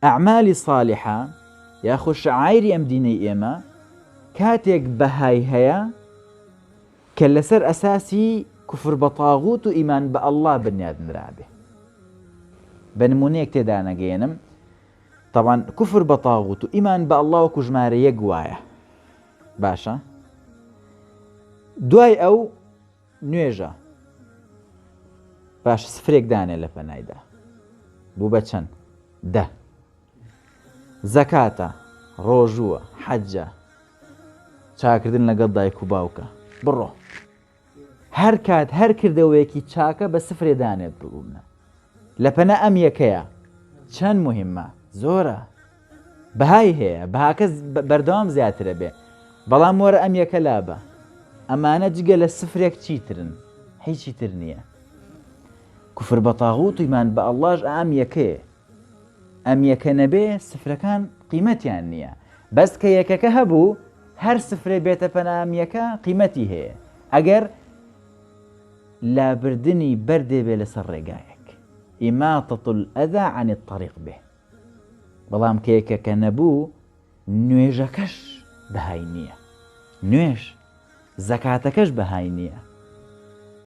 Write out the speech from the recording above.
ئەعمالی ساڵحە یاخۆ شەعایری ئەم دینەی ئێمە کاتێک بەهای هەیە کە لەسەر ئەساسی کوفر بە تاغوت و ئیمان بە ئەڵڵا بنیادنرابێ. بە نمونەیەک تێدا نەگەێنم، طبعاً کوفر بە تاغوت و ئیمان بە ئەڵڵا وەکو ژمارە یەک وایە، باشە؟ دوای ئەو نوێژە، باش سفرێک دانێ لە پەنایدا بوو بە چەند؟ 10. زەکاتە، ڕۆژووە، حەجە، چاکردن لەگەڵ دایک و باوکە، بڕۆ هەر کات هەر کردەوەیەکی چاکە بە سفرێ دانێت ببوونە لە پەنە ئەم یەکەیە. چەند مهمە، زۆرە، بەهای هەیە، بەهاکە بەردەوام زیاترە بێ، بەڵام وەرە ئەم یەکە لابە. ئەمانە جگە لە سفرێک چیترن، هیچی تر نییە. کوفر بە تاغوت و ئیمان بە ئەڵڵاش ئەم یەکەیە. ئەم یەکە نەبێ سفرەکان قیمەتیان نییە، بەس کە یەکەکە هەبوو هەر سفرێ بێتە پەنە ئەم یەکە قیمەتی هەیە ئەگەر لابردنی بەردێ بێ لەسەر ڕێگایەک، ئیماتەة الئەذى عن الطەریق بێ. بەڵام کە یەکەکە نەبوو نوێژەکەش بەهای نییە، نوێژ زەکاتەکەش بەهای نییە.